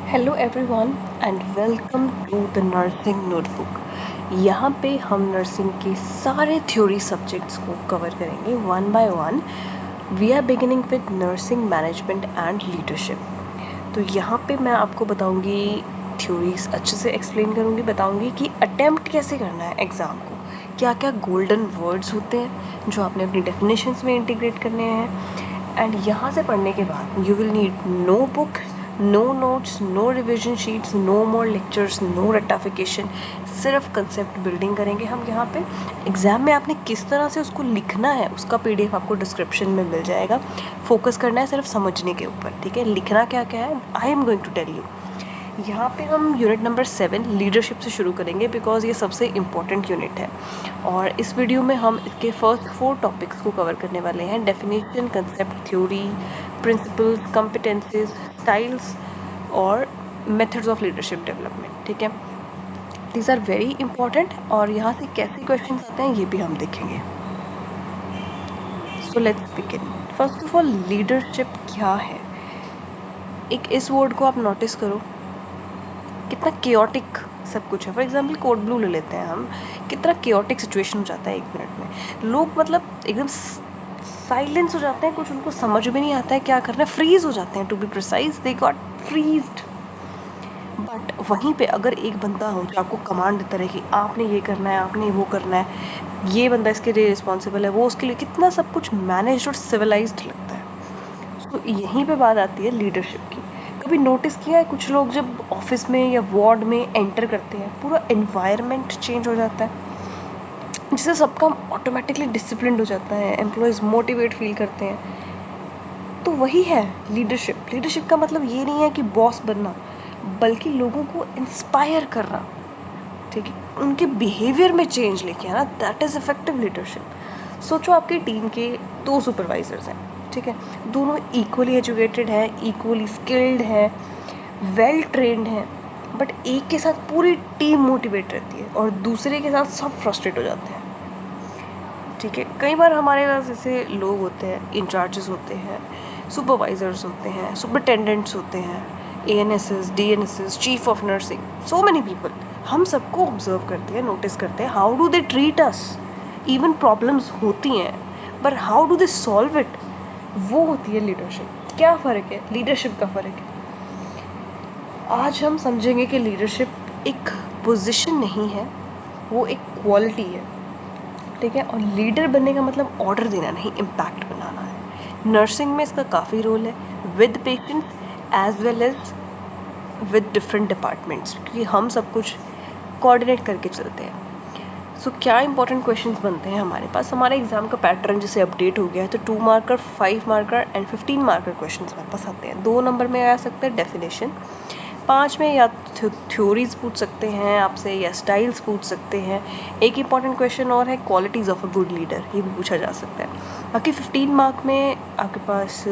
Hello everyone and welcome to the nursing notebook. यहाँ पे हम नर्सिंग के सारे थ्योरी सब्जेक्ट्स को कवर करेंगे one by one. We are beginning with nursing management and leadership. तो यहाँ पे मैं आपको बताऊँगी, थ्योरीज अच्छे से एक्सप्लेन करूँगी, बताऊँगी कि अटेम्प्ट कैसे करना है एग्ज़ाम को, क्या क्या गोल्डन वर्ड्स होते हैं जो आपने अपनी डेफिनेशंस में इंटीग्रेट करने हैं। एंड यहाँ से पढ़ने के बाद you will need no books, no notes, no revision sheets, no more lectures, no रट्टाफिकेशन। सिर्फ कंसेप्ट बिल्डिंग करेंगे हम यहाँ पे। एग्ज़ाम में आपने किस तरह से उसको लिखना है उसका पीडीएफ आपको डिस्क्रिप्शन में मिल जाएगा। फोकस करना है सिर्फ समझने के ऊपर, ठीक है। लिखना क्या क्या है I am going to tell you. यहाँ पे हम यूनिट नंबर 7 लीडरशिप से शुरू करेंगे बिकॉज ये सबसे इम्पॉर्टेंट यूनिट है। और इस वीडियो में हम इसके फर्स्ट 4 टॉपिक्स को कवर करने वाले हैं: definition, concept, theory, principles, competencies, styles और मेथड्स ऑफ लीडरशिप डेवलपमेंट, ठीक है। दीज आर वेरी इंपॉर्टेंट और यहाँ से कैसे क्वेश्चन आते हैं ये भी हम देखेंगे। So let's begin. First of all, leadership क्या है? एक इस वर्ड को आप नोटिस करो, कितना केओटिक सब कुछ है। फॉर एग्जाम्पल कोड ब्लू ले लेते हैं हम, कितना केओटिक सिचुएशन हो जाता है 1 मिनट में। लोग मतलब एकदम साइलेंस हो जाते हैं, कुछ उनको समझ भी नहीं आता है क्या करना है, फ्रीज हो जाते हैं। To be precise, they got freezed. But वहीं पे अगर एक बंदा हो जो आपको कमांड देता रहे कि आपने ये करना है, आपने वो करना है, ये बंदा इसके लिए रिस्पॉन्सिबल है, वो उसके लिए, कितना सब कुछ मैनेज और सिविलाइज्ड लगता है। तो यहीं पे बात आती है लीडरशिप की। कभी नोटिस किया है कुछ लोग जब ऑफिस में या वार्ड में एंटर करते हैं, पूरा एनवायरनमेंट चेंज हो जाता है, जिससे सबका ऑटोमेटिकली डिसिप्लिन हो जाता है, एम्प्लॉयज़ मोटिवेट फील करते हैं। तो वही है लीडरशिप। लीडरशिप का मतलब ये नहीं है कि बॉस बनना, बल्कि लोगों को इंस्पायर करना, ठीक है, उनके बिहेवियर में चेंज लेके आना। That is effective leadership. सोचो आपकी टीम के 2 सुपरवाइजर्स हैं, ठीक है, दोनों इक्वली एजुकेटेड हैं, इक्वली स्किल्ड हैं, वेल ट्रेंड हैं, बट एक के साथ पूरी टीम मोटिवेट रहती है और दूसरे के साथ सब फ्रस्ट्रेट हो जाते हैं, ठीक है। कई बार हमारे पास ऐसे लोग होते हैं, इंचार्जेस होते हैं, सुपरवाइजर्स होते हैं, सुपरिटेंडेंट्स होते हैं, ANSs, DNSs, chief of nursing, so many people. हम सबको ऑब्जर्व करते हैं, नोटिस करते हैं, how do they treat us. Even problems होती हैं, पर how do they solve it, वो होती है लीडरशिप। क्या फ़र्क है? लीडरशिप का फ़र्क है। आज हम समझेंगे कि लीडरशिप एक पोजीशन नहीं है, वो एक क्वालिटी है, ठीक है। और लीडर बनने का मतलब ऑर्डर देना नहीं, इम्पैक्ट बनाना है। नर्सिंग में इसका काफ़ी रोल है, with patients as well as with different departments, क्योंकि हम सब कुछ कोऑर्डिनेट करके चलते हैं। सो क्या इंपॉर्टेंट क्वेश्चंस बनते हैं हमारे पास? हमारे एग्ज़ाम का पैटर्न जैसे अपडेट हो गया है, तो 2 marker, 5 marker and 15 marker questions हमारे पास आते हैं। 2 नंबर में आ सकते हैं डेफिनेशन, 5 में या थ्योरीज पूछ सकते हैं आपसे या स्टाइल्स पूछ सकते हैं। एक इंपॉर्टेंट क्वेश्चन और है, qualities of a good leader, ये भी पूछा जा सकता है। बाकी 15 मार्क में आपके पास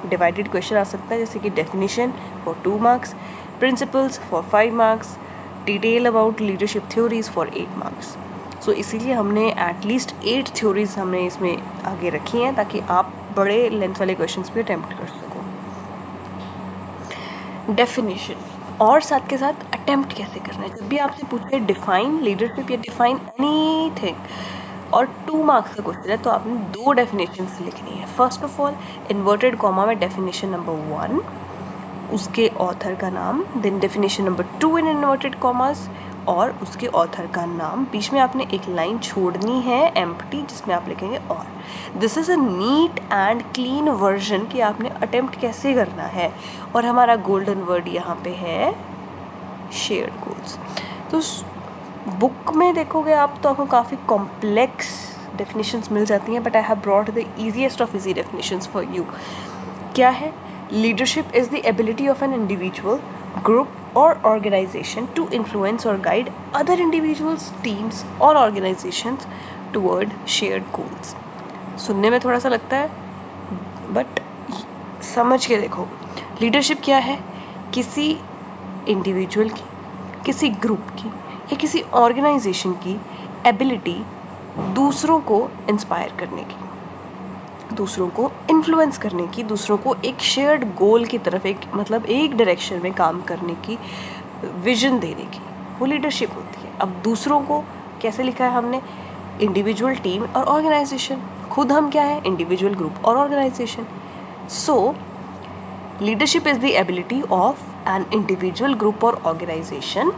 डिवाइडेड क्वेश्चन आ सकता है, जैसे कि definition for 2 marks, principles for 5 marks, detail about leadership theories for 8 marks. So इसीलिए हमने एटलीस्ट 8 थ्योरीज हमने इसमें आगे रखी हैं, ताकि आप बड़े लेंथ वाले क्वेश्चंस भी अटैम्प्ट कर सको। डेफिनेशन और साथ के साथ अटेम्प्ट कैसे करना है। जब भी आपसे पूछे डिफाइन लीडरशिप या डिफाइन एनीथिंग और 2 मार्क्स का क्वेश्चन है, तो आपने 2 डेफिनेशंस लिखनी है। First of all, inverted comma में डेफिनेशन नंबर 1, उसके ऑथर का नाम, then definition number 2 in inverted commas और उसके ऑथर का नाम। बीच में आपने एक लाइन छोड़नी है एम्प्टी, जिसमें आप लिखेंगे और। This is a neat and clean version कि आपने अटेम्प्ट कैसे करना है। और हमारा गोल्डन वर्ड यहाँ पे है शेयर्ड गोल्स। तो बुक में देखोगे आप तो आपको काफ़ी कॉम्प्लेक्स डेफिनेशंस मिल जाती हैं, but I have brought the easiest of easy definitions for you. क्या है? Leadership is the ability of an individual, group or organization to influence or guide other individuals, teams or organizations toward shared goals. सुनने में थोड़ा सा लगता है, but समझ के देखो, लीडरशिप क्या है? किसी इंडिविजुअल की, किसी ग्रुप की या किसी ऑर्गेनाइजेशन की एबिलिटी दूसरों को इंस्पायर करने की, दूसरों को इन्फ्लुएंस करने की, दूसरों को एक शेयर्ड गोल की तरफ, एक मतलब एक डायरेक्शन में काम करने की, विजन देने की, वो लीडरशिप होती है। अब दूसरों को कैसे लिखा है हमने, इंडिविजुअल, टीम और ऑर्गेनाइजेशन। खुद हम क्या है, इंडिविजुअल, ग्रुप और organisation. So leadership is the ability of an individual, group और ऑर्गेनाइजेशन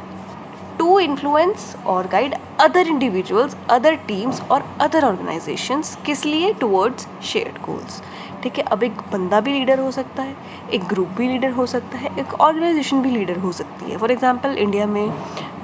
to influence और guide other individuals, other teams और other organizations, किस लिए, towards shared goals। ठीक है, अब एक बंदा भी लीडर हो सकता है, एक ग्रुप भी लीडर हो सकता है, एक ऑर्गेनाइजेशन भी लीडर हो सकती है। फॉर एग्जांपल इंडिया में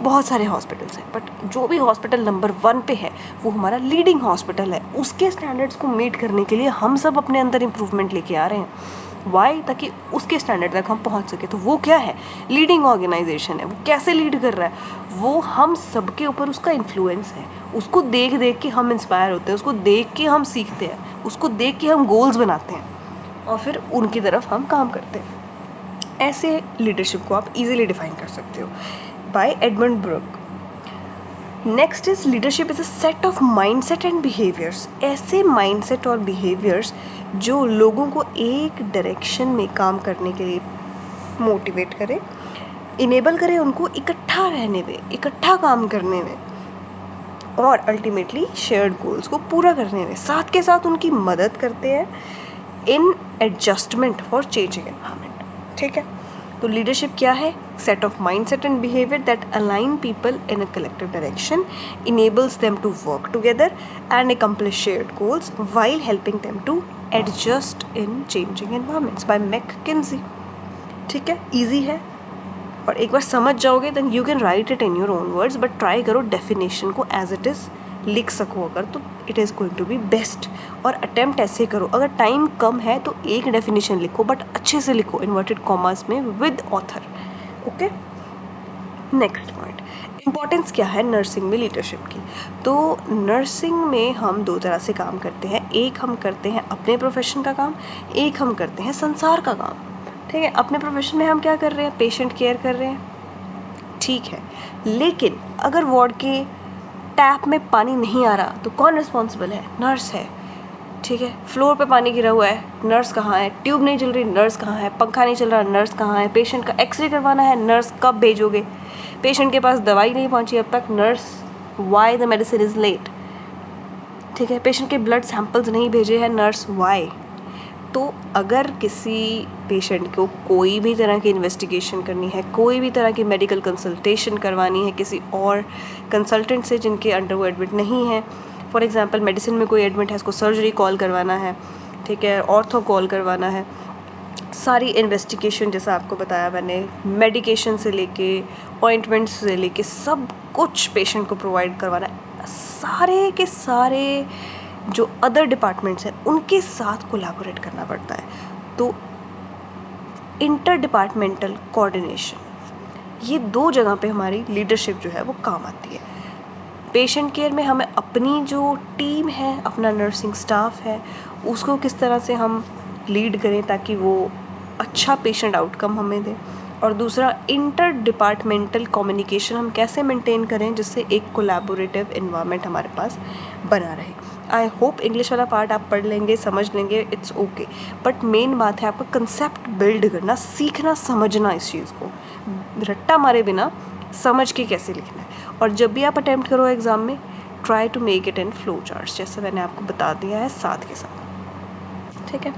बहुत सारे हॉस्पिटल्स हैं, बट जो भी हॉस्पिटल नंबर 1 पे है वो हमारा लीडिंग हॉस्पिटल है। उसके स्टैंडर्ड्स को मीट करने के लिए हम सब अपने अंदर इम्प्रूवमेंट लेके आ रहे हैं। वाई, ताकि उसके स्टैंडर्ड तक हम पहुंच सके। तो वो क्या है, लीडिंग ऑर्गेनाइजेशन है। वो कैसे लीड कर रहा है, वो हम सबके ऊपर उसका इन्फ्लुएंस है। उसको देख देख के हम इंस्पायर होते हैं, उसको देख के हम सीखते हैं, उसको देख के हम गोल्स बनाते हैं और फिर उनकी तरफ हम काम करते हैं। ऐसे लीडरशिप को आप इजीली डिफाइन कर सकते हो by Edmund Burke. Next is leadership is a set of mindset and behaviours. ऐसे माइंडसेट और बिहेवियर्स जो लोगों को एक डायरेक्शन में काम करने के लिए मोटिवेट करे, इनेबल करे उनको इकट्ठा रहने में, इकट्ठा काम करने में और अल्टीमेटली शेयर्ड गोल्स को पूरा करने में, साथ के साथ उनकी मदद करते हैं इन एडजस्टमेंट फॉर चेंजिंग एनवायरनमेंट। ठीक है, तो लीडरशिप क्या है, set of mindset and behaviour that align people in a collective direction, enables them to work together and accomplish shared goals while helping them to adjust in changing environments by McKinsey। ठीक है, easy है और एक बार समझ जाओगे then you can write it in your own words, but try करो definition को as it is लिख सको अगर, तो it is going to be best. और अटैम्प्ट ऐसे करो, अगर टाइम कम है तो एक डेफिनेशन लिखो, बट अच्छे से लिखो इन्वर्टेड कॉमास में with author. Okay, next point, importance क्या है नर्सिंग में लीडरशिप की। तो नर्सिंग में हम 2 तरह से काम करते हैं। एक हम करते हैं अपने प्रोफेशन का काम, एक हम करते हैं संसार का काम। ठीक है, अपने प्रोफेशन में हम क्या कर रहे हैं, पेशेंट केयर कर रहे हैं, ठीक है। लेकिन अगर वार्ड के टैप में पानी नहीं आ रहा तो कौन रिस्पॉन्सिबल है, नर्स है। ठीक है, फ्लोर पे पानी गिरा हुआ है, नर्स कहाँ है, ट्यूब नहीं चल रही, नर्स कहाँ है, पंखा नहीं चल रहा, नर्स कहाँ है, पेशेंट का एक्सरे करवाना है, नर्स कब भेजोगे, पेशेंट के पास दवाई नहीं पहुँची अब तक, nurse why the medicine is late. ठीक है, पेशेंट के ब्लड सैंपल्स नहीं भेजे हैं, नर्स वाई। तो अगर किसी पेशेंट को कोई भी तरह की इन्वेस्टिगेशन करनी है, कोई भी तरह की मेडिकल कंसल्टेशन करवानी है किसी और कंसल्टेंट से जिनके अंडर वो एडमिट नहीं है, फॉर एग्जांपल मेडिसिन में कोई एडमिट है, उसको सर्जरी कॉल करवाना है, ठीक है, ऑर्थो कॉल करवाना है, सारी इन्वेस्टिगेशन जैसा आपको बताया मैंने, मेडिकेशन से लेके ऑइंटमेंट्स से लेके सब कुछ पेशेंट को प्रोवाइड करवाना है। सारे के सारे जो अदर डिपार्टमेंट्स हैं उनके साथ कोलैबोरेट करना पड़ता है। तो इंटर डिपार्टमेंटल कोऑर्डिनेशन, ये 2 जगह पे हमारी लीडरशिप जो है वो काम आती है। पेशेंट केयर में हमें अपनी जो टीम है, अपना नर्सिंग स्टाफ है, उसको किस तरह से हम लीड करें ताकि वो अच्छा पेशेंट आउटकम हमें दे। और दूसरा, इंटर डिपार्टमेंटल कम्युनिकेशन हम कैसे मेंटेन करें जिससे एक कोलैबोरेटिव एनवायरनमेंट हमारे पास बना रहे। आई होप इंग्लिश वाला पार्ट आप पढ़ लेंगे, समझ लेंगे, इट्स ओके, बट मेन बात है आपका कंसेप्ट बिल्ड करना, सीखना, समझना इस चीज़ को, रट्टा मारे बिना समझ के कैसे लिखना है। और जब भी आप अटैम्प्ट करो एग्ज़ाम में, try to make it in flow charts, जैसे मैंने आपको बता दिया है साथ के साथ। ठीक है,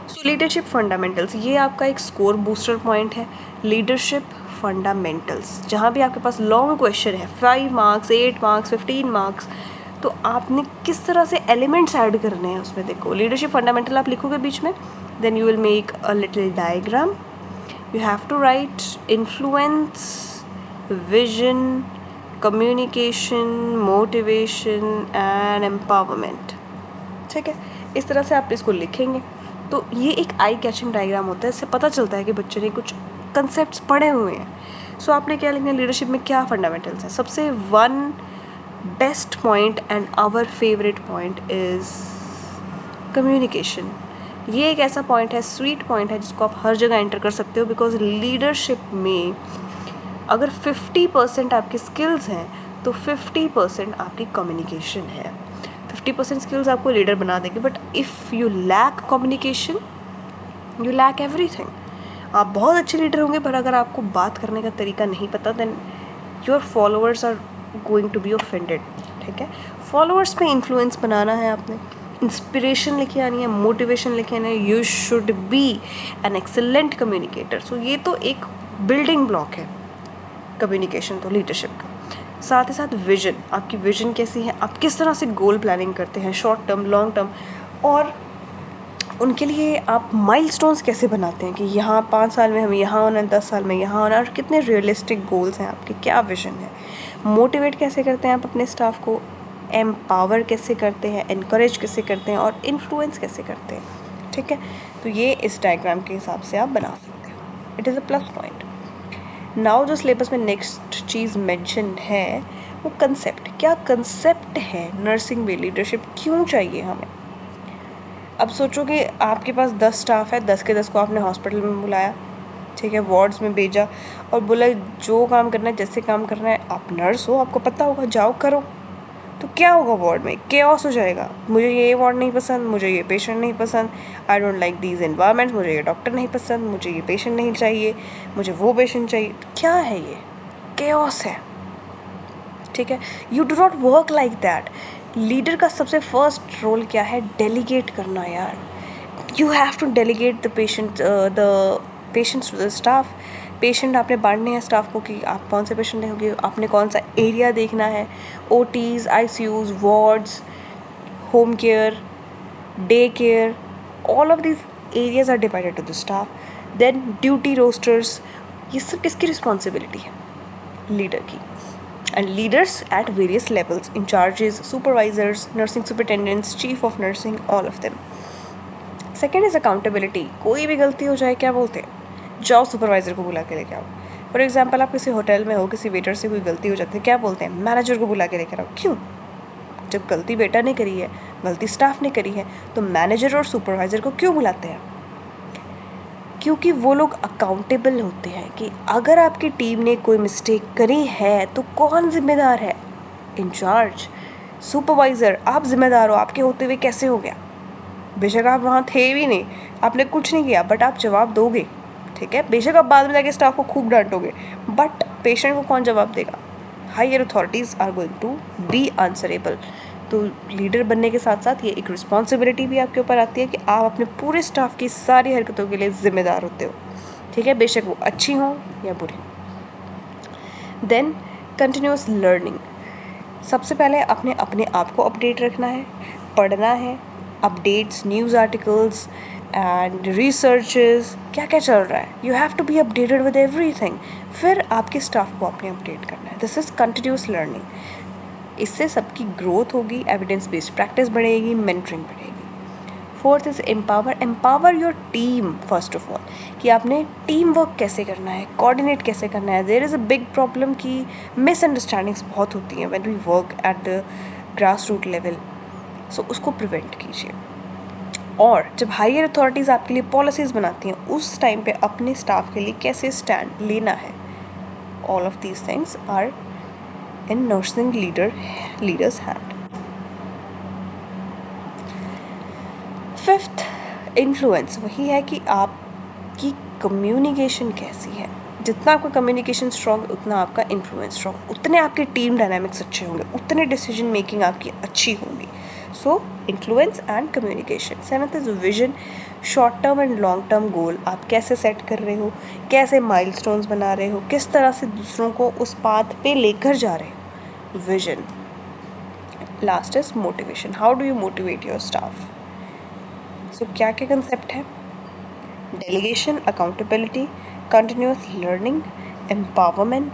सो लीडरशिप फंडामेंटल्स, ये आपका एक स्कोर बूस्टर पॉइंट है। लीडरशिप फंडामेंटल्स, जहाँ भी आपके पास लॉन्ग क्वेश्चन है, 5 मार्क्स, 8 मार्क्स, 15 मार्क्स, तो आपने किस तरह से एलिमेंट्स ऐड करने हैं उसमें। देखो, लीडरशिप फंडामेंटल आप लिखोगे बीच में, then you will make a little diagram, you have to write influence, vision, communication, motivation and empowerment. ठीक है, इस तरह से आप इसको लिखेंगे तो ये एक आई कैचिंग डायग्राम होता है, इससे पता चलता है कि बच्चे ने कुछ कंसेप्ट्स पढ़े हुए हैं। सो आपने क्या लिखना है, लीडरशिप में क्या फंडामेंटल्स हैं। सबसे 1 best point and our favourite point is communication. ये एक ऐसा पॉइंट है, स्वीट पॉइंट है, जिसको आप हर जगह एंटर कर सकते हो, बिकॉज लीडरशिप में अगर 50% आपकी स्किल्स हैं तो 50% आपकी कम्युनिकेशन है। 50% स्किल्स आपको लीडर बना देंगे, but if you lack communication you lack everything. आप बहुत अच्छे लीडर होंगे, पर अगर आपको बात करने का तरीका नहीं पता, then your followers are going to be offended. ठीक है, फॉलोअर्स पे इन्फ्लुएंस बनाना है आपने, इंस्पिरेशन लेके आनी है, मोटिवेशन लेके आना है। You should be an excellent communicator. So ये तो एक बिल्डिंग ब्लॉक है कम्युनिकेशन तो लीडरशिप का। साथ ही साथ विजन, आपकी विजन कैसी है, आप किस तरह से गोल प्लानिंग करते हैं, शॉर्ट टर्म, लॉन्ग टर्म, और उनके लिए आप माइलस्टोन्स कैसे बनाते हैं कि यहाँ 5 साल में हमें यहाँ होना है, 10 साल में यहाँ होना है, और कितने रियलिस्टिक गोल्स हैं आपके, क्या विजन है। मोटिवेट कैसे करते हैं आप अपने स्टाफ को, एम्पावर कैसे करते हैं, इनकरेज कैसे करते हैं, और इन्फ्लुएंस कैसे करते हैं। ठीक है, तो ये इस डायग्राम के हिसाब से आप बना सकते हो। It is a plus point. Now जो सिलेबस में नेक्स्ट चीज़ मेंशन है वो कंसेप्ट। क्या कंसेप्ट है नर्सिंग में लीडरशिप, क्यों चाहिए हमें। अब सोचो कि आपके पास 10 स्टाफ है, 10 के 10 को आपने हॉस्पिटल में बुलाया, ठीक है, वार्ड्स में भेजा और बोला जो काम करना है, जैसे काम करना है, आप नर्स हो, आपको पता होगा, जाओ करो। तो क्या होगा, वार्ड में केओस हो जाएगा। मुझे ये वार्ड नहीं पसंद, मुझे ये पेशेंट नहीं पसंद, I don't like these environments, मुझे ये डॉक्टर नहीं पसंद, मुझे ये पेशेंट नहीं चाहिए, मुझे वो पेशेंट चाहिए। क्या है ये, केओस है। ठीक है, you do not work like that. Leader का सबसे फर्स्ट रोल क्या है, डेलीगेट करना यार। You have to delegate the patients to the staff. Patient आपने बांटने हैं स्टाफ को कि आप कौन से पेशेंट देखोगे, आपने कौन सा एरिया देखना है, OTs, ICUs, wards, home care, day care, all of this areas are divided to the staff. Then duty rosters, ये सब किसकी रिस्पॉन्सिबिलिटी है, लीडर की। And leaders at various levels, incharges, supervisors, nursing superintendents, chief of nursing, all of them. Second is accountability. कोई भी गलती हो जाए, क्या बोलते हैं, जाओ सुपरवाइज़र को बुला के लेके आओ। फॉर एग्जांपल, आप किसी होटल में हो, किसी वेटर से कोई गलती हो जाती है, क्या बोलते हैं, मैनेजर को बुला के लेकर आओ। क्यों, जब गलती बेटा ने करी है, गलती स्टाफ ने करी है, तो मैनेजर और सुपरवाइज़र को क्यों बुलाते हैं, क्योंकि वो लोग अकाउंटेबल होते हैं कि अगर आपकी टीम ने कोई मिस्टेक करी है तो कौन जिम्मेदार है, इंचार्ज, सुपरवाइज़र। आप जिम्मेदार हो, आपके होते हुए कैसे हो गया, बेशक आप वहाँ थे भी नहीं, आपने कुछ नहीं किया, बट आप जवाब दोगे। ठीक है, बेशक आप बाद में जाके स्टाफ को खूब डांटोगे, बट पेशेंट को कौन जवाब देगा, higher authorities are going to be answerable. तो लीडर बनने के साथ साथ ये एक रिस्पॉन्सिबिलिटी भी आपके ऊपर आती है कि आप अपने पूरे स्टाफ की सारी हरकतों के लिए ज़िम्मेदार होते हो। ठीक है, बेशक वो अच्छी हों या बुरी। Then continuous learning. सबसे पहले अपने अपने आप को अपडेट रखना है, पढ़ना है, updates, news articles and researches, क्या क्या चल रहा है, you have to be updated with everything. फिर आपके स्टाफ को आपने अपडेट करना है। This is continuous learning. इससे सबकी ग्रोथ होगी, एविडेंस बेस्ड प्रैक्टिस बढ़ेगी, मेंटरिंग बढ़ेगी। Fourth is empower. Empower your team first of all, कि आपने टीम वर्क कैसे करना है, कोऑर्डिनेट कैसे करना है। There is a big problem कि मिसअंडरस्टैंडिंग्स बहुत होती हैं when we work at the grass root level. So उसको प्रिवेंट कीजिए। और जब हायर अथॉरिटीज़ आपके लिए पॉलिसीज़ बनाती हैं, उस टाइम पे अपने स्टाफ के लिए कैसे स्टैंड लेना है, all of these things are in nursing leaders hand. Fifth, influence. वही है कि आपकी कम्युनिकेशन कैसी है। जितना आपका कम्युनिकेशन स्ट्रॉन्ग, उतना आपका इन्फ्लुएंस स्ट्रॉन्ग, उतने आपके टीम डायनामिक्स अच्छे होंगे, उतने डिसीजन मेकिंग आपकी अच्छी होंगी। So influence and communication. Seventh is vision. Short term and long term goal आप कैसे सेट कर रहे हो, कैसे माइलस्टोन्स बना रहे हो, किस तरह से दूसरों को उस पाथ पे लेकर जा रहे हो, vision. Last is motivation. How do you motivate your staff. So क्या क्या कंसेप्ट है, delegation, accountability, continuous learning, empowerment,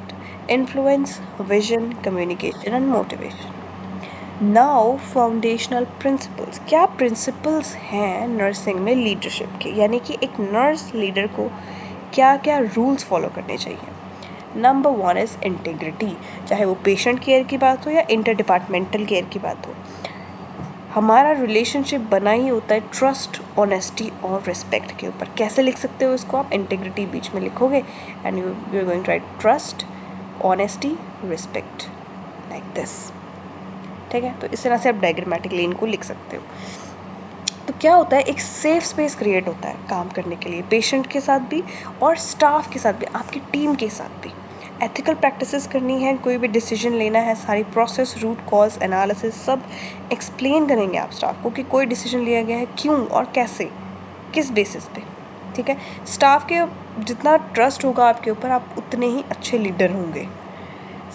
influence, vision, communication and motivation. Now foundational principles. क्या प्रिंसिपल्स हैं नर्सिंग में लीडरशिप के, यानी कि एक नर्स लीडर को क्या क्या रूल्स फॉलो करने चाहिए। Number 1 is integrity. चाहे वो पेशेंट केयर की बात हो या इंटर डिपार्टमेंटल केयर की बात हो, हमारा रिलेशनशिप बना ही होता है ट्रस्ट, ऑनेस्टी और रिस्पेक्ट के ऊपर। कैसे लिख सकते हो इसको आप, इंटीग्रिटी बीच में लिखोगे and you are going to write trust, honesty, respect, like this. ठीक है, तो इस तरह से आप डायग्रामेटिकली इनको लिख सकते हो। तो क्या होता है, एक सेफ स्पेस क्रिएट होता है काम करने के लिए, पेशेंट के साथ भी और स्टाफ के साथ भी, आपकी टीम के साथ भी। एथिकल प्रैक्टिसेस करनी है, कोई भी डिसीजन लेना है, सारी प्रोसेस, रूट कॉज एनालिसिस सब एक्सप्लेन करेंगे आप स्टाफ को कि कोई डिसीजन लिया गया है क्यों और कैसे, किस बेसिस पे। ठीक है, स्टाफ के जितना ट्रस्ट होगा आपके ऊपर, आप उतने ही अच्छे लीडर होंगे।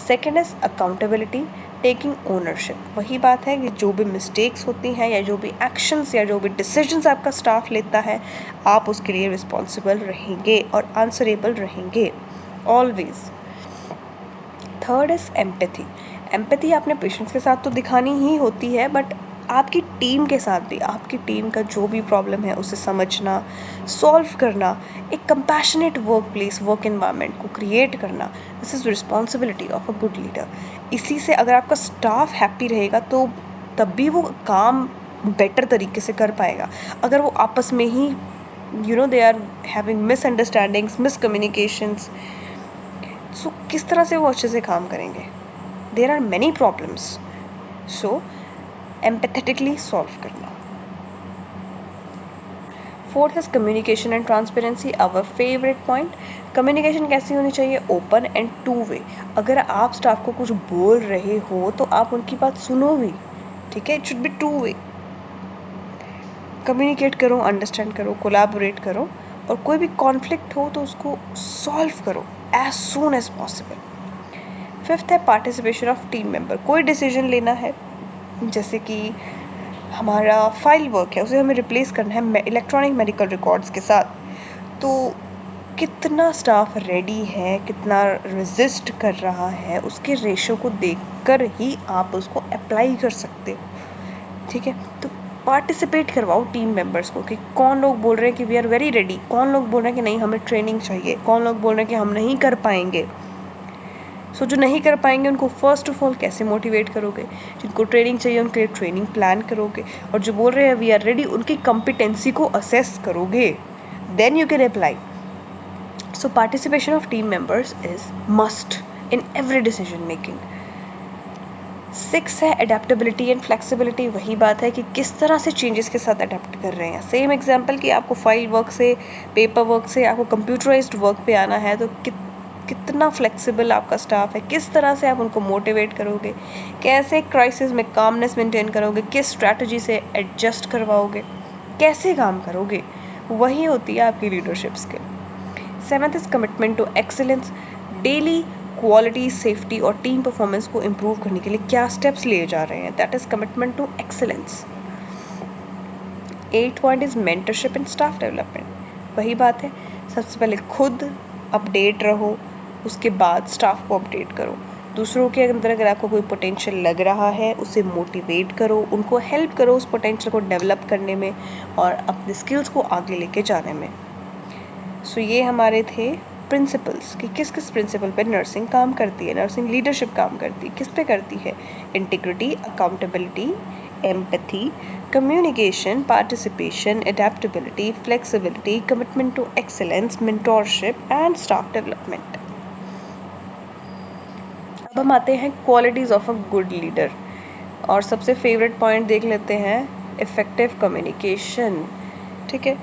Second is accountability, taking ownership. वही बात है कि जो भी मिस्टेक्स होती हैं या जो भी एक्शंस या जो भी डिसीजंस आपका स्टाफ लेता है, आप उसके लिए रिस्पॉन्सिबल रहेंगे और आंसरेबल रहेंगे always. Third is empathy. Empathy आपने पेशेंट्स के साथ तो दिखानी ही होती है, बट आपकी टीम के साथ भी, आपकी टीम का जो भी प्रॉब्लम है उसे समझना, सॉल्व करना, एक compassionate work place, work environment को क्रिएट करना, this is responsibility of a good leader. इसी से अगर आपका स्टाफ हैप्पी रहेगा तो तब भी वो काम बेटर तरीके से कर पाएगा। अगर वो आपस में ही they are having misunderstandings, miscommunications, so किस तरह से वो अच्छे से काम करेंगे? There are many problems, so empathetically solve करना। Fourth is communication and transparency, our favourite point. Communication कैसी होनी चाहिए? Open and two way. अगर आप स्टाफ को कुछ बोल रहे हो तो आप उनकी बात सुनो भी, ठीक है, it should be two way. Communicate करो, अंडरस्टैंड करो, कोलैबोरेट करो, और कोई भी कॉन्फ्लिक्ट हो तो उसको सॉल्व करो as soon as possible. Fifth है पार्टिसिपेशन ऑफ टीम मेंबर। कोई डिसीजन लेना है, जैसे कि हमारा फाइल वर्क है, उसे हमें रिप्लेस करना है इलेक्ट्रॉनिक मेडिकल रिकॉर्ड्स के साथ, तो कितना स्टाफ रेडी है, कितना रेजिस्ट कर रहा है, उसके रेशो को देखकर ही आप उसको अप्लाई कर सकते हो। ठीक है, तो पार्टिसिपेट करवाओ टीम मेंबर्स को कि कौन लोग बोल रहे हैं कि वी आर वेरी रेडी, कौन लोग बोल रहे हैं कि नहीं हमें ट्रेनिंग चाहिए, कौन लोग बोल रहे हैं कि हम नहीं कर पाएंगे। सो जो नहीं कर पाएंगे उनको फर्स्ट ऑफ ऑल कैसे मोटिवेट करोगे, जिनको ट्रेनिंग चाहिए उनके लिए ट्रेनिंग प्लान करोगे, और जो बोल रहे हैं वी आर रेडी उनकी कॉम्पिटेंसी को असेस करोगे, then you can apply. So participation of team members is must in every decision making. 6 है अडेप्टेबिलिटी एंड फ्लेक्सिबिलिटी। वही बात है कि किस तरह से चेंजेस के साथ अडेप्ट कर रहे हैं। सेम एग्जांपल कि आपको फाइल वर्क से, पेपर वर्क से आपको कंप्यूटराइज्ड वर्क पे आना है, तो कितना फ्लेक्सिबल आपका स्टाफ है, किस तरह से आप उनको मोटिवेट करोगे, कैसे क्राइसिस में कामनेस मेंटेन करोगे, किस स्ट्रैटेजी से एडजस्ट करवाओगे, कैसे काम करोगे, वही होती है आपकी leadership skill. 7th is commitment to excellence. Daily quality, safety और टीम परफॉर्मेंस को इम्प्रूव करने के लिए क्या स्टेप्स लिए जा रहे हैं, that is commitment to excellence. 8th point is mentorship and staff development. वही बात है, सबसे पहले खुद अपडेट रहो, उसके बाद स्टाफ को अपडेट करो। दूसरों के अंदर अगर आपको कोई पोटेंशियल लग रहा है उसे मोटिवेट करो, उनको हेल्प करो उस पोटेंशियल को डेवलप करने में और अपने स्किल्स को आगे लेके जाने में। सो ये हमारे थे प्रिंसिपल्स कि किस किस प्रिंसिपल पे नर्सिंग काम करती है, नर्सिंग लीडरशिप काम करती है, किस पे करती है? Integrity, accountability, empathy, communication, participation, adaptability, flexibility, commitment to excellence, mentorship and staff development. अब हम आते हैं qualities of a good leader, और सबसे फेवरेट पॉइंट देख लेते हैं, इफ़ेक्टिव कम्युनिकेशन। ठीक है,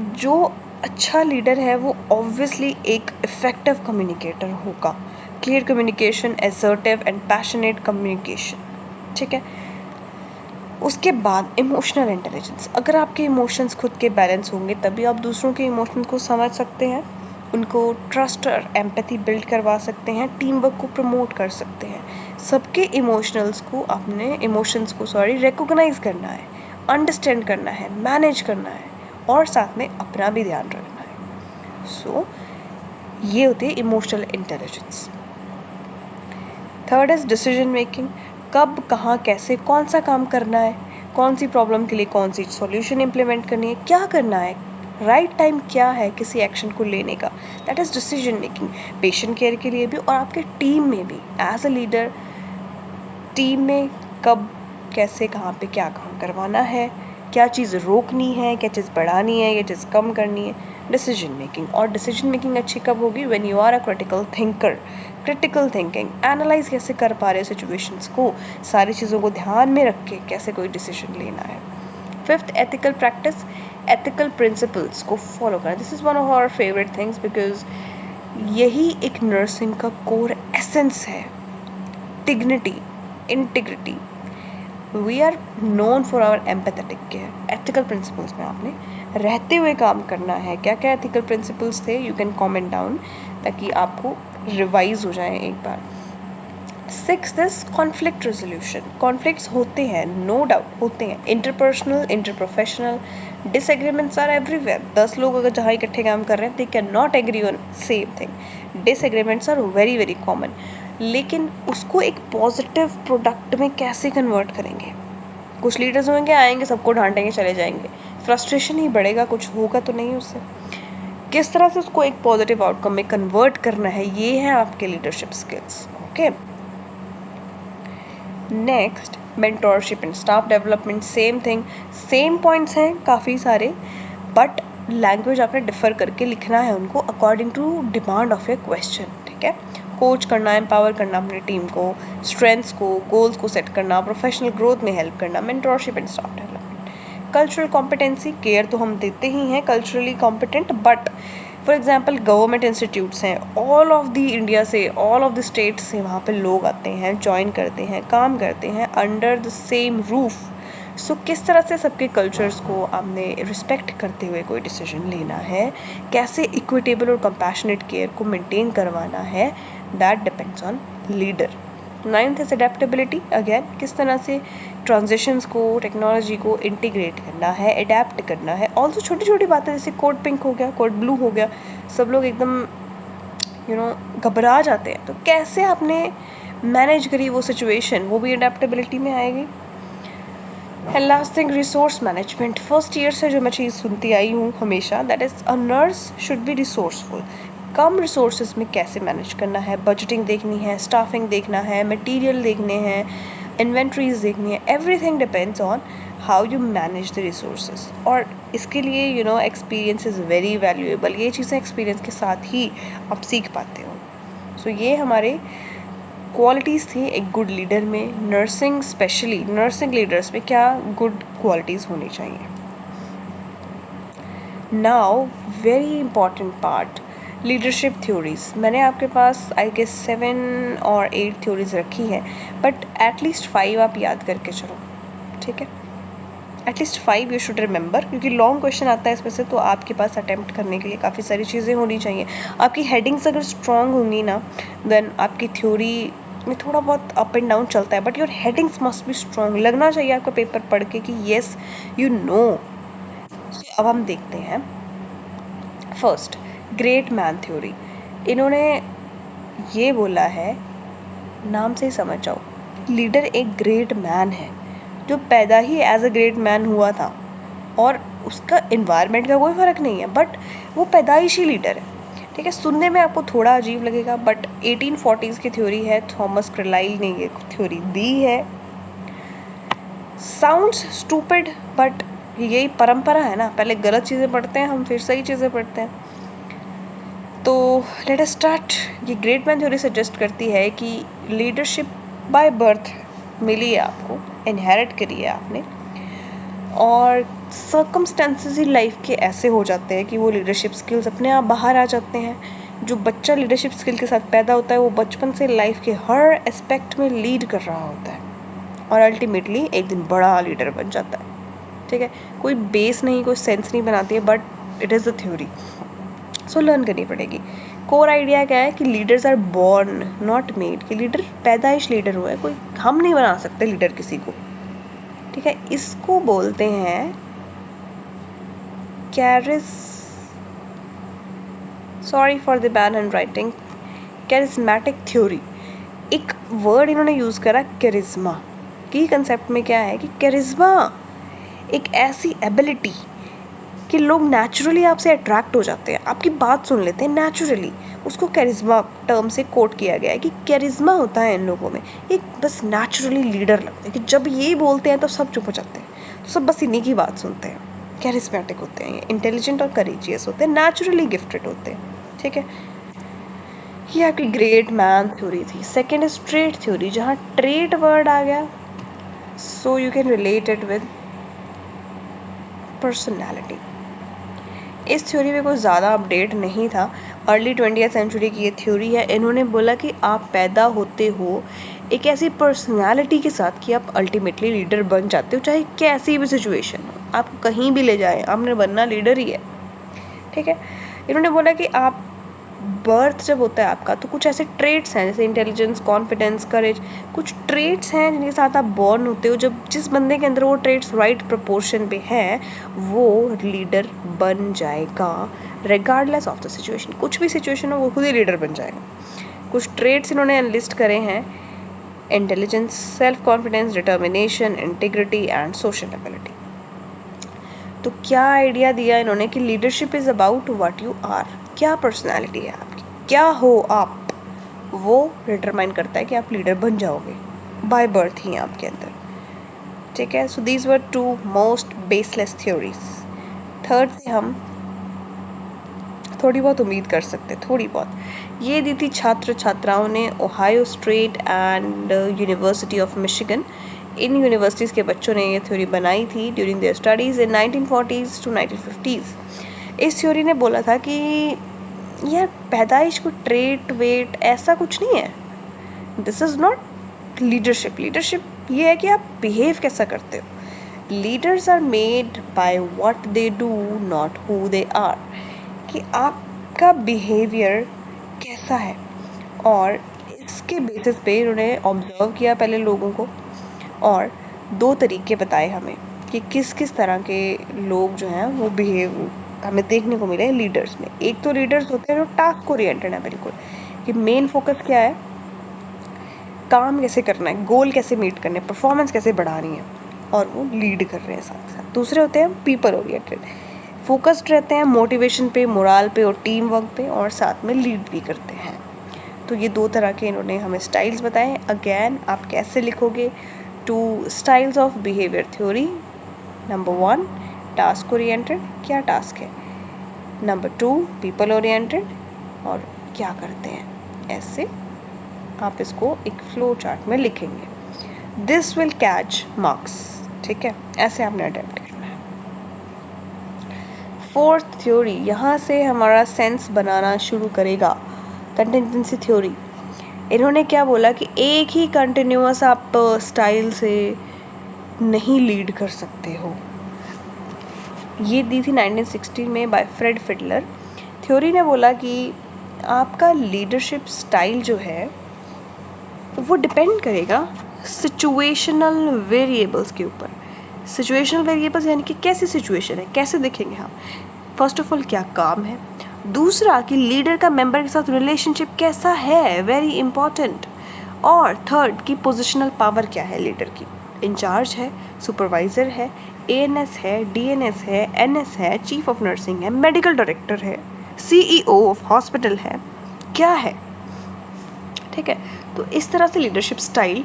जो अच्छा लीडर है वो ऑब्वियसली एक इफ़ेक्टिव कम्युनिकेटर होगा। Clear communication, assertive and passionate communication. ठीक है, उसके बाद इमोशनल इंटेलिजेंस। अगर आपके इमोशंस खुद के बैलेंस होंगे तभी आप दूसरों के इमोशंस को समझ सकते हैं, उनको ट्रस्ट और एम्पैथी बिल्ड करवा सकते हैं, टीम वर्क को प्रमोट कर सकते हैं। सबके इमोशंस को रिकॉग्नाइज करना है, अंडरस्टैंड करना है, मैनेज करना है और साथ में अपना भी ध्यान रखना है। सो ये होती है emotional intelligence. 3rd is decision making. कब, कहाँ, कैसे, कौन सा काम करना है, कौन सी प्रॉब्लम के लिए कौन सी सॉल्यूशन इम्प्लीमेंट करनी है, क्या करना है, राइट टाइम क्या है किसी एक्शन को लेने का, that is decision making. Patient care के लिए भी और आपके टीम में भी, एज अ लीडर टीम में कब, कैसे, कहाँ पे क्या काम करवाना है, क्या चीज़ रोकनी है, क्या चीज़ बढ़ानी है, क्या चीज़ कम करनी है, डिसीजन मेकिंग, और डिसीजन मेकिंग अच्छी कब होगी? When you are a critical thinker. Critical thinking, analyse कैसे कर पा रहे हो सिचुएशंस को, सारी चीज़ों को ध्यान में रख के कैसे कोई डिसीजन लेना है। Fifth, ethical practice, ethical principles को फॉलो करना। This is one of our favourite things because यही एक नर्सिंग का कोर एसेंस है। Dignity, integrity, we are known for our empathetic care. Ethical principles में आपने रहते हुए काम करना है। क्या क्या एथिकल प्रिंसिपल्स थे? यू कैन कमेंट डाउन ताकि आपको रिवाइज हो जाए एक बार। Sixth is conflict resolution. Conflicts होते हैं, नो डाउट होते हैं, interpersonal, interprofessional, disagreements are everywhere. 10 लोग अगर जहाँ इकट्ठे काम कर रहे हैं, they can not agree on same thing. Disagreements are very very common, लेकिन उसको एक पॉजिटिव प्रोडक्ट में कैसे कन्वर्ट करेंगे? कुछ लीडर्स होंगे, आएंगे, सबको डांटेंगे, चले जाएंगे, फ्रस्ट्रेशन ही बढ़ेगा, कुछ होगा तो नहीं उससे। किस तरह से उसको एक पॉजिटिव आउटकम में कन्वर्ट करना है, ये है आपके leadership skills. Okay, next, mentorship and staff development. Same thing, same points हैं काफ़ी सारे, बट लैंग्वेज आपने डिफ़र करके लिखना है उनको according to demand of a question. ठीक है, कोच करना, एम्पावर करना अपनी टीम को, स्ट्रेंथ्स को, गोल्स को सेट करना, प्रोफेशनल ग्रोथ में हेल्प करना, mentorship and staff development. Cultural competency, care तो हम देते ही हैं, culturally competent, but for example government institutes हैं, ऑल ऑफ द इंडिया से, ऑल ऑफ द स्टेट्स से वहाँ पे लोग आते हैं, ज्वाइन करते हैं, काम करते हैं अंडर द सेम रूफ। सो किस तरह से सबके कल्चर्स को आपने रिस्पेक्ट करते हुए कोई डिसीजन लेना है, कैसे इक्विटेबल और कंपैशनेट केयर को मेंटेन करवाना है, that depends on leader. Ninth is adaptability. Again, किस तरह से ट्रांजिशंस को, टेक्नोलॉजी को इंटीग्रेट करना है, अडेप्ट करना है। ऑल्सो छोटी छोटी बातें, जैसे कोड पिंक हो गया, कोड ब्लू हो गया, सब लोग एकदम घबरा जाते हैं, तो कैसे आपने मैनेज करी वो सिचुएशन, वो भी अडेप्टेबिलिटी में आएगी। And last thing, resource management. First year से जो मैं चीज़ सुनती आई हूँ हमेशा, that is a nurse should be resourceful. Come resources में कैसे मैनेज करना है, बजटिंग देखनी है, स्टाफिंग देखना है, मटेरियल देखने हैं, इन्वेंट्रीज देखनी है, everything depends on how you manage the resources. और इसके लिए एक्सपीरियंस इज़ वेरी वैल्यूएबल। ये चीज़ें एक्सपीरियंस के साथ ही आप सीख पाते हो। सो ये हमारे क्वालिटीज़ थी एक गुड लीडर में। नर्सिंग, स्पेशली नर्सिंग लीडर्स में क्या गुड क्वालिटीज़ होनी चाहिए। Now very important part, leadership theories. मैंने आपके पास आई गेस 7 और 8 थ्योरीज रखी है, बट एटलीस्ट 5 आप याद करके चलो। ठीक है, एटलीस्ट 5 यू शुड रिमेंबर, क्योंकि लॉन्ग क्वेश्चन आता है इसमें से, तो आपके पास अटैम्प्ट करने के लिए काफ़ी सारी चीज़ें होनी चाहिए। आपकी हेडिंग्स अगर स्ट्रॉन्ग होंगी ना, देन आपकी थ्योरी में थोड़ा बहुत अप एंड डाउन चलता है, but your headings must be strong. लगना चाहिए आपका पेपर पढ़ के कि येस यू नो। अब हम देखते हैं फर्स्ट, ग्रेट मैन थ्योरी। इन्होंने ये बोला है, नाम से ही समझ जाओ, लीडर एक ग्रेट मैन है जो पैदा ही एज अ ग्रेट मैन हुआ था, और उसका इन्वायरमेंट का कोई फ़र्क नहीं है, बट वो पैदाइशी लीडर है। ठीक है, सुनने में आपको थोड़ा अजीब लगेगा, बट 1840s की थ्योरी है, थॉमस कार्लाइल ने ये थ्योरी दी है। साउंड्स स्टूपिड, बट यही परंपरा है ना, पहले गलत चीज़ें पढ़ते हैं हम, फिर सही चीज़ें पढ़ते हैं। तो लेट अस स्टार्ट। ये ग्रेट मैन थ्योरी सजेस्ट करती है कि लीडरशिप बाय बर्थ मिली है आपको, इनहेरिट करी है आपने, और सर्कमस्टेंसेस ही लाइफ के ऐसे हो जाते हैं कि वो लीडरशिप स्किल्स अपने आप बाहर आ जाते हैं। जो बच्चा लीडरशिप स्किल के साथ पैदा होता है, वो बचपन से लाइफ के हर एस्पेक्ट में लीड कर रहा होता है, और अल्टीमेटली एक दिन बड़ा लीडर बन जाता है। ठीक है, कोई बेस नहीं, कोई सेंस नहीं बनाती है, but it is a theory, so learn करनी पड़ेगी। कोर आइडिया क्या है कि leaders are born not made, कि लीडर पैदाइश लीडर हुआ है, कोई हम नहीं बना सकते लीडर किसी को। ठीक है, इसको बोलते हैं sorry for the bad hand writing, charismatic theory. एक वर्ड इन्होंने यूज़ करा, कैरिज्मा। की कंसेप्ट में क्या है कि कैरिज्मा एक ऐसी एबिलिटी कि लोग नेचुरली आपसे अट्रैक्ट हो जाते हैं, आपकी बात सुन लेते हैं नेचुरली। उसको कैरिज्मा टर्म से कोट किया गया है कि कैरिज्मा होता है इन लोगों में, एक बस नेचुरली लीडर लगते हैं कि जब ये बोलते हैं तो सब चुप हो जाते हैं, तो सब बस इन्हीं की बात सुनते हैं। कैरिस्मेटिक होते हैं, ये इंटेलिजेंट और करेजियस होते हैं, नेचुरली गिफ्टेड होते हैं, ठीक है। ये आपकी ग्रेट मैन थ्योरी थी। सेकेंड इज ट्रेट थ्योरी, जहाँ ट्रेट वर्ड आ गया so you can relate it with personality. इस थ्योरी में कोई ज़्यादा अपडेट नहीं था, अर्ली 20th सेंचुरी की ये थ्योरी है। इन्होंने बोला कि आप पैदा होते हो एक ऐसी पर्सनालिटी के साथ कि आप अल्टीमेटली लीडर बन जाते हो, चाहे कैसी भी सिचुएशन हो, आपको कहीं भी ले जाए, आपने बनना लीडर ही है, ठीक है। इन्होंने बोला कि आप बर्थ जब होता है आपका तो कुछ ऐसे ट्रेट्स हैं जैसे इंटेलिजेंस, कॉन्फिडेंस, करेज, कुछ ट्रेट्स हैं जिनके साथ आप बॉर्न होते हो। जब जिस बंदे के अंदर वो ट्रेट्स राइट प्रपोर्शन पे हैं वो लीडर बन जाएगा रिगार्डलेस ऑफ द सिचुएशन। कुछ भी सिचुएशन हो वो खुद ही लीडर बन जाएगा। कुछ ट्रेट्स इन्होंने एनलिस्ट करे हैं: intelligence, self confidence, determination, integrity and social ability. तो क्या आइडिया दिया इन्होंने कि leadership is about what you are, क्या पर्सनालिटी है आपकी, क्या हो आप, वो डिटरमाइन करता है कि आप लीडर बन जाओगे, बाय बर्थ ही आपके अंदर, ठीक है। So these were two most baseless theories. Third से हम थोड़ी बहुत उम्मीद कर सकते, थोड़ी बहुत। ये दी थी छात्र छात्राओं ने Ohio state and university of Michigan. In universities के बच्चों ने ये थ्योरी बनाई थी during their studies in 1940s to 1950s। इस थ्योरी ने बोला था कि यार पैदाइश को ट्रेट वेट ऐसा कुछ नहीं है, this is not leadership. Leadership ये है कि आप बिहेव कैसा करते हो। Leaders are made by what they do, not who they are, कि आपका बिहेवियर कैसा है। और इसके बेसिस पे इन्होंने ऑब्जर्व किया पहले लोगों को और दो तरीके बताए हमें कि किस किस तरह के लोग जो हैं वो बिहेव हमें देखने को मिले लीडर्स में। एक तो लीडर्स होते हैं जो टास्क ओरिएंटेड है, बिल्कुल कि मेन फोकस क्या है, काम कैसे करना है, गोल कैसे मीट करने हैं, परफॉर्मेंस कैसे बढ़ानी है, और वो लीड कर रहे हैं साथ साथ। दूसरे होते हैं पीपल ओरिएंटेड, फोकस्ड रहते हैं मोटिवेशन पे, मोराल पे और टीम वर्क पे, और साथ में लीड भी करते हैं। तो ये दो तरह के इन्होंने हमें स्टाइल्स बताए। अगेन आप कैसे लिखोगे, two styles of behaviour theory. Number 1 task oriented, क्या टास्क है। नंबर 2 पीपल ओरिएंटेड, और क्या करते हैं। ऐसे आप इसको एक फ्लो चार्ट में लिखेंगे। दिस विल कैच मार्क्स, ठीक है, ऐसे आपने अटेम्प्ट करना है। फोर्थ थ्योरी, यहाँ से हमारा सेंस बनाना शुरू करेगा कंटिजेंसी थ्योरी। इन्होंने क्या बोला कि एक ही कंटिन्यूअस आप स्टाइल से नहीं लीड कर सकते हो। ये दी थी 1960 में बाय फ्रेड फिडलर। थ्योरी ने बोला कि आपका लीडरशिप स्टाइल जो है वो डिपेंड करेगा सिचुएशनल वेरिएबल्स के ऊपर। सिचुएशनल वेरिएबल्स यानी कि कैसी सिचुएशन है, कैसे देखेंगे हम। फर्स्ट ऑफ ऑल क्या काम है, दूसरा कि लीडर का मेंबर के साथ रिलेशनशिप कैसा है, वेरी इंपॉर्टेंट, और थर्ड कि पोजिशनल पावर क्या है लीडर की, इंचार्ज है, सुपरवाइज़र है, एएनएस है, डीएनएस है, एनएस है, चीफ ऑफ नर्सिंग है, मेडिकल डायरेक्टर है, सीईओ ऑफ हॉस्पिटल है, क्या है, ठीक है। तो इस तरह से लीडरशिप स्टाइल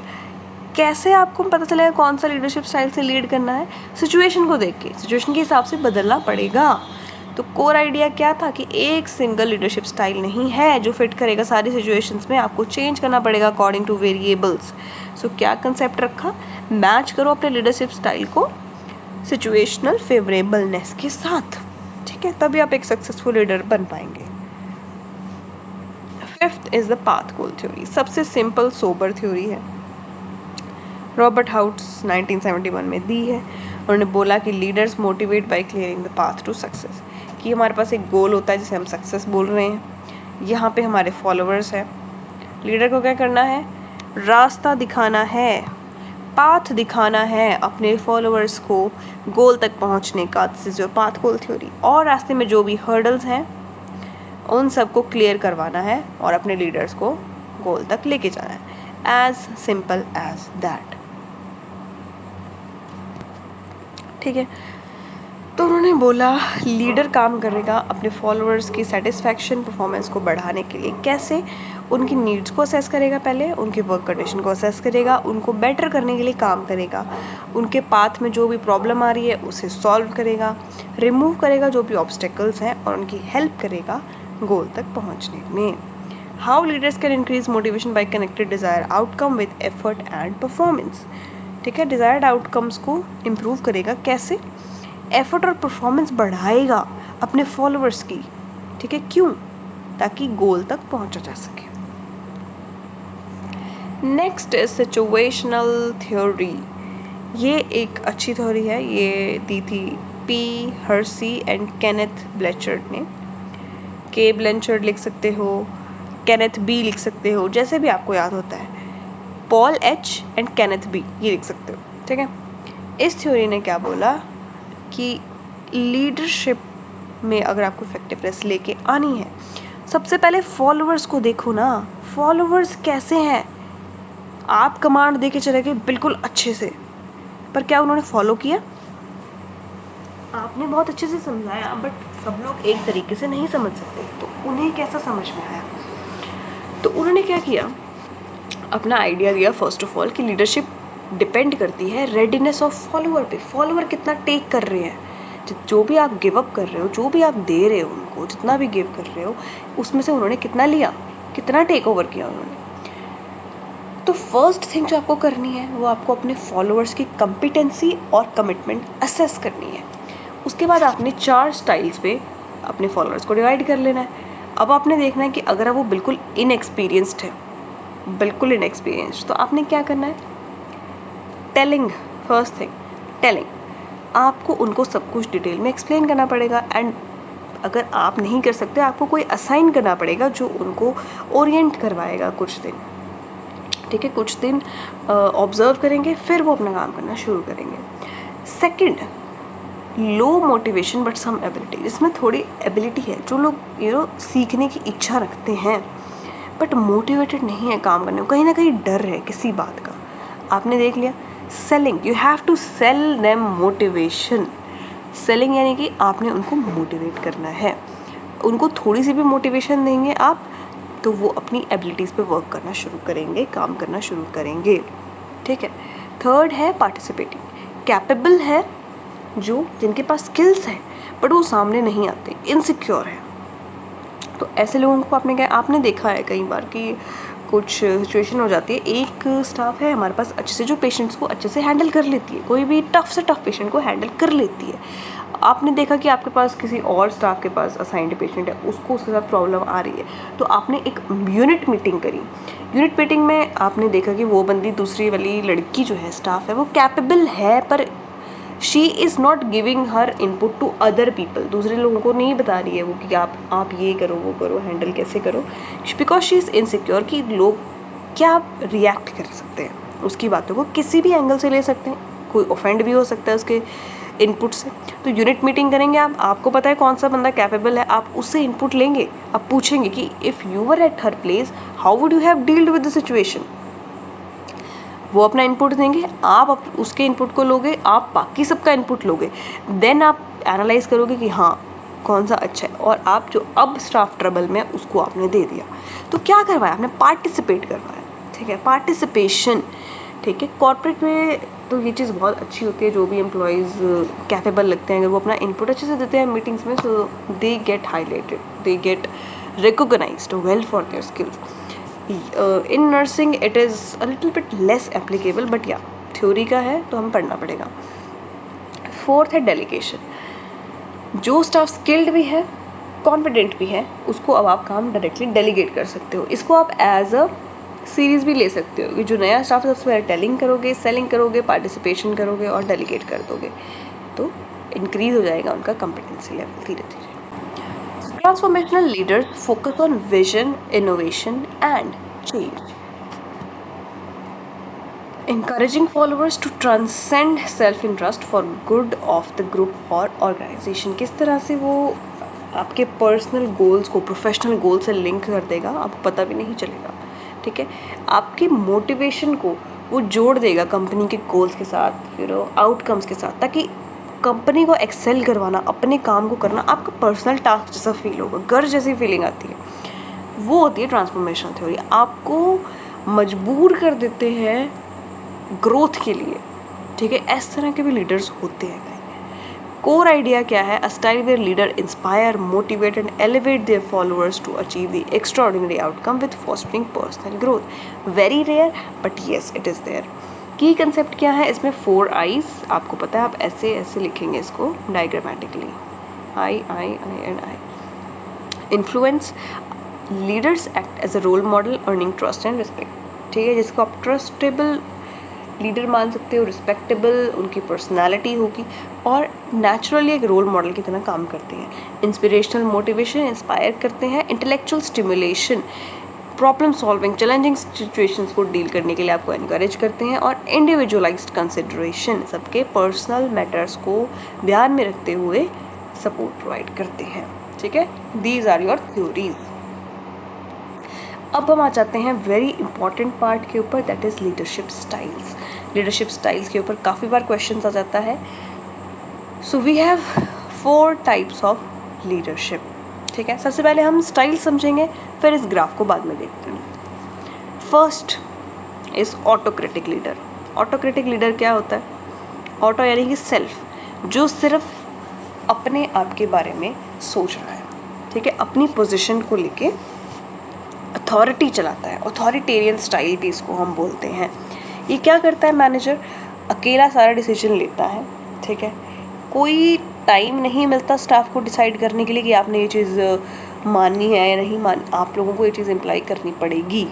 कैसे आपको पता चलेगा कौन सा लीडरशिप स्टाइल से लीड करना है, सिचुएशन को देख के, सिचुएशन के हिसाब से बदलना पड़ेगा। तो कोर आइडिया क्या था कि एक सिंगल लीडरशिप स्टाइल नहीं है जो फिट करेगा सारी सिचुएशंस में, आपको चेंज करना पड़ेगा अकॉर्डिंग टू वेरिएबल्स। सो क्या कंसेप्ट रखा, मैच करो अपने लीडरशिप स्टाइल को सिचुएशनल फेवरेबलनेस के साथ, ठीक है, तभी आप एक सक्सेसफुल लीडर बन पाएंगे। Fifth is the path goal theory, सबसे सिंपल सोबर थ्योरी है, रॉबर्ट हाउट्स 1971 में दी है। उन्होंने बोला कि leaders motivate by clearing the path to success, कि हमारे पास एक गोल होता है जिसे हम सक्सेस बोल रहे हैं, यहाँ पे हमारे फॉलोअर्स हैं, लीडर को क्या करना है, रास्ता दिखाना है, पाथ दिखाना है अपने फॉलोअर्स को गोल तक पहुँचने का, this is your path goal theory. और रास्ते में जो भी हर्डल्स हैं उन सबको क्लियर करवाना है और अपने लीडर्स को गोल तक लेके जाना है, एज सिंपल एज दैट, ठीक है। तो उन्होंने बोला लीडर काम करेगा अपने फॉलोअर्स की सेटिस्फैक्शन परफॉर्मेंस को बढ़ाने के लिए। कैसे? उनकी नीड्स को असेस करेगा, पहले उनकी वर्क कंडीशन को असेस करेगा, उनको बेटर करने के लिए काम करेगा, उनके पाथ में जो भी प्रॉब्लम आ रही है उसे सॉल्व करेगा, रिमूव करेगा जो भी ऑब्स्टेकल्स हैं और उनकी हेल्प करेगा गोल तक पहुंचने में। How leaders can increase motivation by connected desire outcome with effort and performance. ठीक है, डिज़ायर्ड आउटकम्स को इम्प्रूव करेगा। कैसे? एफर्ट और परफॉर्मेंस बढ़ाएगा अपने फॉलोअर्स की। ठीक है, क्यों? ताकि गोल तक पहुंचा जा सके। Next is situational theory. ये एक अच्छी थ्योरी है, ये दी थी पी हर्सी एंड केनेथ ब्लैचर्ड ने। के ब्लैचर्ड लिख सकते हो, केनेथ बी लिख सकते हो, जैसे भी आपको याद होता है। Paul H and Kenneth B ये लिख सकते हो। ठीक है, इस थ्योरी ने क्या बोला कि लीडरशिप में अगर आपको इफेक्टिवनेस लेके आनी है, सबसे पहले फॉलोअर्स को देखो ना। फॉलोअर्स कैसे हैं? आप कमांड दे के चले गए बिल्कुल अच्छे से, पर क्या उन्होंने फॉलो किया? आपने बहुत अच्छे से समझाया, बट सब लोग एक तरीके से नहीं समझ सकते, तो उन्हें कैसा समझ में आया? तो उन्होंने क्या किया, अपना आइडिया दिया फर्स्ट ऑफ ऑल कि लीडरशिप डिपेंड करती है रेडीनेस ऑफ फॉलोअर पे। फॉलोअर कितना टेक कर रहे हैं, जो भी आप गिव अप कर रहे हो, जो भी आप दे रहे हो उनको, जितना भी गिव कर रहे हो, उसमें से उन्होंने कितना लिया, कितना टेक ओवर किया उन्होंने। तो फर्स्ट थिंग जो आपको करनी है वो आपको अपने फॉलोअर्स की कॉम्पिटेंसी और कमिटमेंट असेस करनी है। उसके बाद आपने 4 स्टाइल्स पे अपने फॉलोअर्स को डिवाइड कर लेना है। अब आपने देखना है कि अगर वो बिल्कुल इनएक्सपीरियंस्ड है, बिल्कुल इनएक्सपीरियंस्ड, तो आपने क्या करना है? टेलिंग। First thing telling. आपको उनको सब कुछ डिटेल में एक्सप्लेन करना पड़ेगा। एंड अगर आप नहीं कर सकते, आपको कोई असाइन करना पड़ेगा जो उनको ओरिएंट करवाएगा कुछ दिन। ठीक है, कुछ दिन ऑब्जर्व करेंगे, फिर वो अपना काम करना शुरू करेंगे। Second, low motivation but some ability. इसमें थोड़ी एबिलिटी है, जो लोग सीखने की इच्छा रखते हैं बट मोटिवेटेड नहीं है काम करने में, कहीं ना कहीं डर है किसी बात का। आपने देख लिया selling, you have to sell them motivation. Selling यानी कि आपने उनको मोटिवेट करना है। उनको थोड़ी सी भी मोटिवेशन देंगे आप, तो वो अपनी एबिलिटीज़ पे वर्क करना शुरू करेंगे, काम करना शुरू करेंगे। ठीक है। थर्ड है पार्टिसिपेटिंग। कैपेबल है, जो जिनके पास स्किल्स है बट वो सामने नहीं आते, इनसिक्योर है, तो ऐसे लोगों को आपने देखा है कई बार कि कुछ सिचुएशन हो जाती है, एक स्टाफ है हमारे पास अच्छे से, जो पेशेंट्स को अच्छे से हैंडल कर लेती है, कोई भी टफ से टफ पेशेंट को हैंडल कर लेती है। आपने देखा कि आपके पास किसी और स्टाफ के पास असाइंड पेशेंट है, उसको उसके साथ प्रॉब्लम आ रही है, तो आपने एक यूनिट मीटिंग करी। यूनिट मीटिंग में आपने देखा कि वो बंदी, दूसरी वाली लड़की जो है स्टाफ है, वो कैपेबल है, पर she is not giving her input to other people. दूसरे लोगों को नहीं बता रही है वो कि आप ये करो, वो करो, हैंडल कैसे करो, बिकॉज शी इज़ इनसिक्योर कि लोग क्या रिएक्ट कर सकते हैं, उसकी बातों को किसी भी एंगल से ले सकते हैं, कोई ऑफेंड भी हो सकता है उसके इनपुट से। तो यूनिट मीटिंग करेंगे आपको पता है कौन सा बंदा कैपेबल है, आप उससे इनपुट लेंगे, आप पूछेंगे कि if you were at her place how would you have dealt with the situation. वो अपना इनपुट देंगे, आप उसके इनपुट को लोगे, आप बाकी सबका इनपुट लोगे, देन आप एनालाइज करोगे कि हाँ कौन सा अच्छा है, और आप जो अब स्टाफ ट्रबल में उसको आपने दे दिया। तो क्या करवाया आपने? पार्टिसिपेट करवाया। ठीक है, पार्टिसिपेशन। ठीक है, कॉर्पोरेट में तो ये चीज़ बहुत अच्छी होती है, जो भी एम्प्लॉयज़ कैपेबल लगते हैं, अगर वो अपना इनपुट अच्छे से देते हैं मीटिंग्स में, so they get highlighted, they get recognised well for their skills. In nursing it is a little bit less applicable, but या थ्योरी का है तो हमें पढ़ना पड़ेगा। फोर्थ है डेलीगेशन। जो स्टाफ स्किल्ड भी है, कॉन्फिडेंट भी है, उसको अब आप काम डायरेक्टली डेलीगेट कर सकते हो। इसको आप एज अ सीरीज़ भी ले सकते हो कि जो नया स्टाफ है सबसे पहले टेलिंग करोगे, सेलिंग करोगे, पार्टिसिपेशन करोगे और डेलीगेट कर दोगे, तो इंक्रीज़ हो जाएगा उनका कॉम्पिटेंसी लेवल धीरे धीरे। Transformational leaders focus on vision, innovation, and change, encouraging followers to transcend self-interest for good of the group or organization। किस तरह से वो आपके पर्सनल गोल्स को प्रोफेशनल गोल से लिंक कर देगा, आपको पता भी नहीं चलेगा। ठीक है, आपकी मोटिवेशन को वो जोड़ देगा कंपनी के गोल्स के साथ, आउटकम्स के साथ, ताकि कंपनी को एक्सेल करवाना, अपने काम को करना आपका पर्सनल टास्क जैसा फील होगा, गर्व जैसी फीलिंग आती है, वो होती है ट्रांसफॉर्मेशनल थ्योरी। आपको मजबूर कर देते हैं ग्रोथ के लिए, ठीक है। इस तरह के भी लीडर्स होते हैं। कोर आइडिया क्या है? A style where leader inspire, motivate and elevate their followers to achieve the extraordinary outcome with fostering personal growth. Very rare but yes it is there. Key concept क्या है इसमें? 4 eyes, आपको पता है, आप ऐसे ऐसे लिखेंगे इसको diagrammatically, I I I and I. Influence, leaders act as a role model, earning trust and respect, ठीक है, जिसको आप ट्रस्टेबल लीडर मान सकते हो, रिस्पेक्टेबल उनकी पर्सनालिटी होगी और नेचुरली एक रोल मॉडल की तरह काम करते हैं। इंस्पिरेशनल, मोटिवेशन, इंस्पायर करते हैं। Intellectual stimulation, problem solving, challenging situations को डील करने के लिए आपको एनकरेज करते हैं। और इंडिविजुअलाइज्ड कंसिडरेशन, सबके पर्सनल मैटर्स को ध्यान में रखते हुए सपोर्ट प्रोवाइड करते हैं, ठीक है। These are your theories. अब हम आ जाते हैं वेरी इंपॉर्टेंट पार्ट के ऊपर, that is leadership styles. Leadership styles के ऊपर काफ़ी बार क्वेश्चन आ जाता है। So we have 4 types of leadership, ठीक है। सबसे पहले हम स्टाइल समझेंगे, फिर इस ग्राफ को बाद में देखते हैं। First is autocratic leader. Autocratic leader क्या होता है? ऑटो यानी कि सेल्फ, जो सिर्फ अपने आप के बारे में सोच रहा है, ठीक है, अपनी पोजीशन को लेके अथॉरिटी चलाता है। अथॉरिटेरियन स्टाइल भी इसको हम बोलते हैं। ये क्या करता है? मैनेजर अकेला सारा डिसीजन लेता है, ठीक है, कोई टाइम नहीं मिलता स्टाफ को डिसाइड करने के लिए कि आपने ये चीज़ माननी है या नहीं माननी, आप लोगों को ये चीज़ इम्प्लाई करनी पड़ेगी,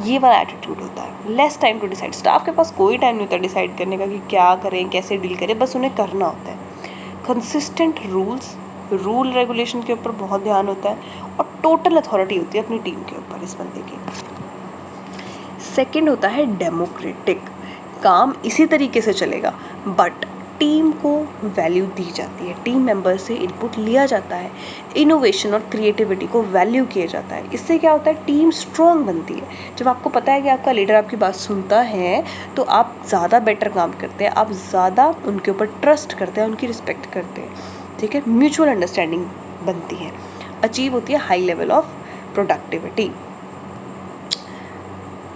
ये वाला एटीट्यूड होता है। Less time to decide, staff के पास कोई टाइम नहीं होता डिसाइड करने का कि क्या करें, कैसे डील करें, बस उन्हें करना होता है। कंसिस्टेंट रूल्स, रूल रेगुलेशन के ऊपर बहुत ध्यान होता है और टोटल अथॉरिटी होती है अपनी टीम के ऊपर इस बंदे की। सेकंड होता है डेमोक्रेटिक, काम इसी तरीके से चलेगा बट टीम को वैल्यू दी जाती है, टीम मेंबर से इनपुट लिया जाता है, इनोवेशन और क्रिएटिविटी को वैल्यू किया जाता है। इससे क्या होता है? टीम स्ट्रॉन्ग बनती है। जब आपको पता है कि आपका लीडर आपकी बात सुनता है तो आप ज़्यादा बेटर काम करते हैं, आप ज़्यादा उनके ऊपर ट्रस्ट करते हैं, उनकी रिस्पेक्ट करते हैं, ठीक है। म्यूचुअल अंडरस्टैंडिंग बनती है, अचीव होती है high level of productivity.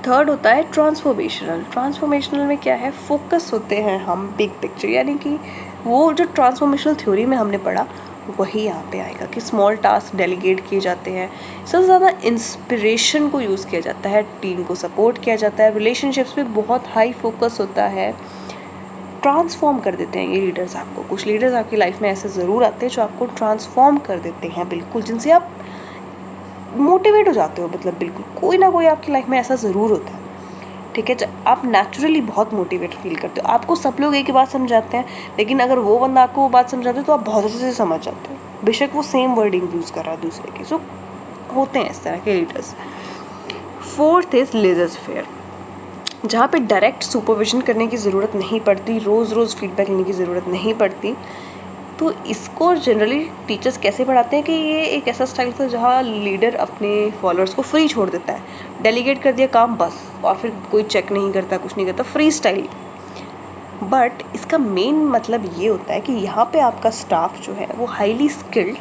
Third होता है ट्रांसफॉर्मेशनल। ट्रांसफॉर्मेशनल में क्या है? फोकस होते हैं हम बिग पिक्चर, यानी कि वो जो ट्रांसफॉर्मेशनल थ्योरी में हमने पढ़ा वही यहाँ पे आएगा कि स्मॉल टास्क डेलीगेट किए जाते हैं, सबसे ज़्यादा इंस्पिरेशन को यूज़ किया जाता है, टीम को सपोर्ट किया जाता है, रिलेशनशिप्स पे बहुत हाई फोकस होता है, ट्रांसफॉर्म कर देते हैं ये लीडर्स आपको। कुछ लीडर्स आपकी लाइफ में ऐसे ज़रूर आते हैं जो आपको ट्रांसफॉर्म कर देते हैं बिल्कुल, जिनसे आप मोटिवेट हो जाते हो, मतलब बिल्कुल कोई ना कोई आपकी लाइफ में ऐसा ज़रूर होता है, ठीक है। आप नेचुरली बहुत मोटिवेट फील करते हो, आपको सब लोग एक ही बात समझाते हैं, लेकिन अगर वो बंदा आपको वो बात समझाते तो आप बहुत अच्छे से समझ जाते हो, बेशक वो सेम वर्डिंग यूज़ कर रहा है दूसरे की। सो होते हैं इस तरह के लीडर्स। फोर्थ इज़ लेज़र-फेयर, जहाँ पे डायरेक्ट सुपरविजन करने की ज़रूरत नहीं पड़ती, रोज़ रोज़ फीडबैक लेने की ज़रूरत नहीं पड़ती। तो इसको जनरली टीचर्स कैसे पढ़ाते हैं कि ये एक ऐसा स्टाइल था जहाँ लीडर अपने फॉलोअर्स को फ्री छोड़ देता है, डेलीगेट कर दिया काम बस, और फिर कोई चेक नहीं करता, कुछ नहीं करता, फ्री स्टाइल। बट इसका मेन मतलब ये होता है कि यहाँ पे आपका स्टाफ जो है वो हाईली स्किल्ड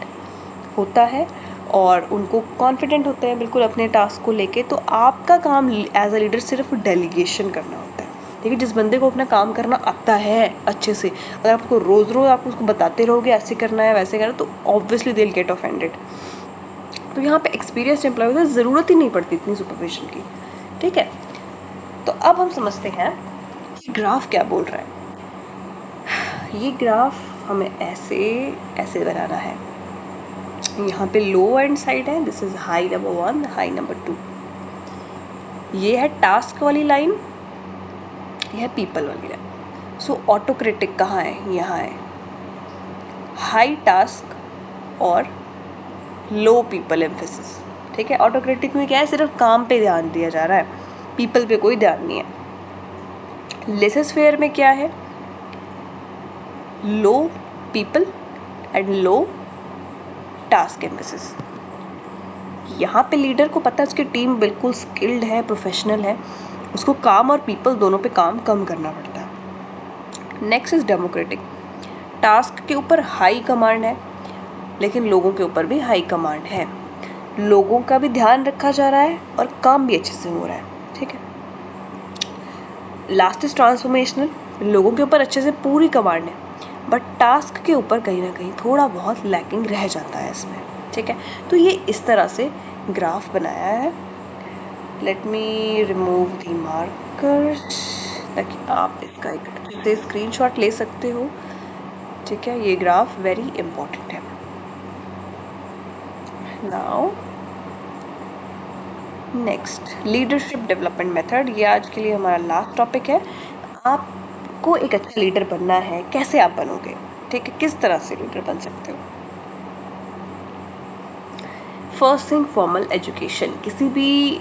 होता है और उनको कॉन्फिडेंट होते हैं बिल्कुल अपने टास्क को लेके। तो आपका काम एज अ लीडर सिर्फ डेलीगेशन करना होता है, ठीक है। जिस बंदे को अपना काम करना आता है अच्छे से, अगर आपको रोज़ रोज़ आप उसको बताते रहोगे ऐसे करना है वैसे करना, तो obviously they will get offended. तो यहाँ पे एक्सपीरियंस एम्प्लॉय होता है, ज़रूरत ही नहीं पड़ती इतनी सुपरविजन की, ठीक है। तो अब हम समझते हैं कि ग्राफ क्या बोल रहा है। ये ग्राफ हमें ऐसे ऐसे बनाना है। यहाँ पे लो एंड साइड है, this is high number 1, high number 2। ये है टास्क वाली लाइन, यह है पीपल वाली लाइन। सो ऑटोक्रेटिक कहाँ है? यहाँ है। हाई टास्क और लो पीपल एम्फेसिस, ठीक है। ऑटोक्रेटिक में क्या है? सिर्फ काम पे ध्यान दिया जा रहा है, पीपल पे कोई ध्यान नहीं है। लेज़र-फेयर में क्या है? Low people and low task emphasis. यहाँ पे लीडर को पता है उसकी टीम बिल्कुल स्किल्ड है, प्रोफेशनल है, उसको काम और पीपल दोनों पे काम कम करना पड़ता है। Next is democratic. टास्क के ऊपर हाई कमांड है, लेकिन लोगों के ऊपर भी हाई कमांड है। लोगों का भी ध्यान रखा जा रहा है और काम भी अच्छे से हो रहा है, ठीक है। लास्ट इज ट्रांसफॉर्मेशनल, लोगों के ऊपर अच्छे से पूरी कमांड है, बट टास्क के ऊपर कहीं ना कहीं थोड़ा बहुत लैकिंग रह जाता है इसमें, ठीक है। तो ये इस तरह से ग्राफ बनाया है। Let me remove the markers ताकि आप इसका एक अच्छे से स्क्रीनशॉट ले सकते हो, ठीक है। ये ग्राफ वेरी इंपॉर्टेंट है। Now next, leadership development method. ये आज के लिए हमारा लास्ट टॉपिक है। आपको एक अच्छा लीडर बनना है, कैसे आप बनोगे, ठीक है, किस तरह से लीडर बन सकते हो। First thing, formal education. किसी भी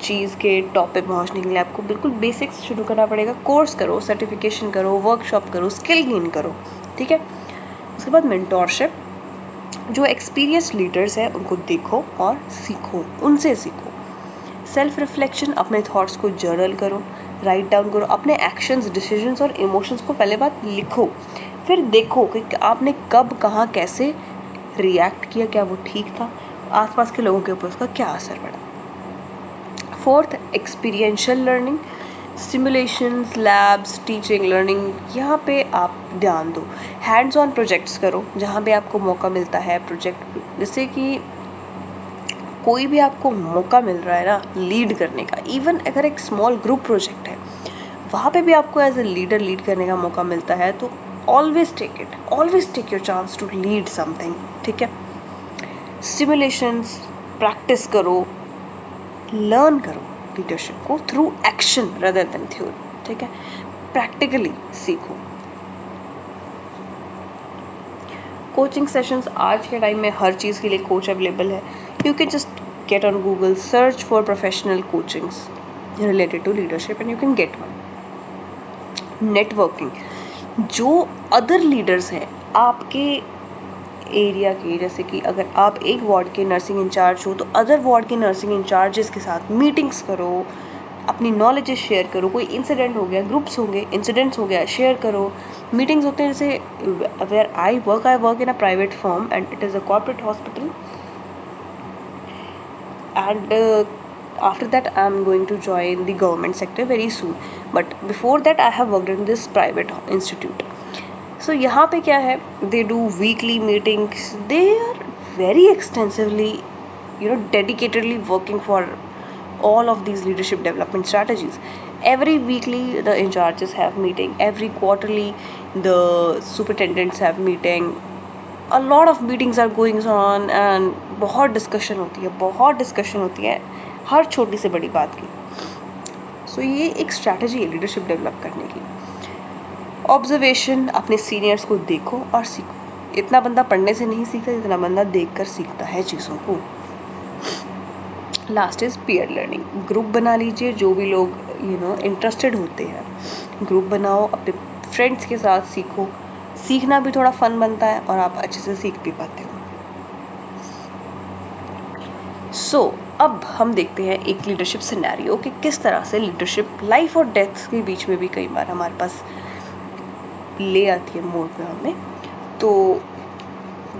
चीज़ के टॉप पे पहुंचने के लिए आपको बिल्कुल बेसिक्स शुरू करना पड़ेगा। कोर्स करो, सर्टिफिकेशन करो, वर्कशॉप करो, स्किल गेन करो, ठीक है। उसके बाद मेंटोरशिप, जो एक्सपीरियंस लीडर्स हैं उनको देखो और सीखो, उनसे सीखो। सेल्फ रिफ्लेक्शन, अपने थॉट्स को जर्नल करो, राइट डाउन करो, अपने एक्शंस, डिसीजंस और इमोशंस को पहले बात लिखो, फिर देखो कि आपने कब, कहाँ, कैसे रिएक्ट किया, क्या वो ठीक था, आसपास के लोगों के ऊपर उसका क्या असर पड़ा। Fourth, experiential learning, simulations, labs, teaching, learning, यहाँ पे आप ध्यान दो। हैंड्स ऑन प्रोजेक्ट्स करो, जहाँ पे आपको मौका मिलता है प्रोजेक्ट, जैसे कि कोई भी आपको मौका मिल रहा है ना लीड करने का, इवन अगर एक स्मॉल ग्रुप प्रोजेक्ट है वहाँ पे भी आपको एज ए लीडर लीड करने का मौका मिलता है, तो always take it, always take your chance to lead something, ठीक है। स्टिमुलेशंस, प्रैक्टिस करो, लर्न करो लीडरशिप को through action rather than theory, ठीक है। प्रैक्टिकली सीखो। कोचिंग सेशंस, आज के टाइम में हर चीज़ के लिए कोच अवेलेबल है। You can just get on Google, search for professional coachings related to leadership and you can get one. Networking, जो अदर लीडर्स हैं आपके एरिया के, जैसे कि अगर आप एक वार्ड के नर्सिंग इंचार्ज हो तो अदर वार्ड के नर्सिंग इंचार्जेस के साथ मीटिंग्स करो, अपनी नॉलेजेस शेयर करो। कोई इंसिडेंट हो गया, ग्रुप्स होंगे, इंसिडेंट्स हो गया, शेयर करो। मीटिंग्स होते हैं, जैसे where I work in a private firm and it is a corporate hospital and after that I am going to join the government sector very soon, but before that I have worked in this private institute. So यहाँ पे क्या है, they do weekly meetings, they are very extensively dedicatedly working for all of these leadership development strategies. Every weekly the in charges have meeting, every quarterly the superintendents have meeting, a lot of meetings are going on and बहुत discussion होती है हर छोटी से बड़ी बात की। सो ये एक स्ट्रैटेजी है लीडरशिप डेवलप करने की। ऑब्जर्वेशन, अपने सीनियर्स को देखो और सीखो। इतना बंदा पढ़ने से नहीं सीखता जितना बंदा देख कर सीखता है चीज़ों को। Last is peer learning, group बना लीजिए, जो भी लोग इंटरेस्टेड होते हैं ग्रुप बनाओ, अपने फ्रेंड्स के साथ सीखो। सीखना भी थोड़ा फन बनता है और आप अच्छे से सीख भी पाते हो। सो अब हम देखते हैं एक लीडरशिप सिनेरियो कि किस तरह से लीडरशिप लाइफ और डेथ के बीच में भी कई बार हमारे पास ले आती है मोड में हमें। तो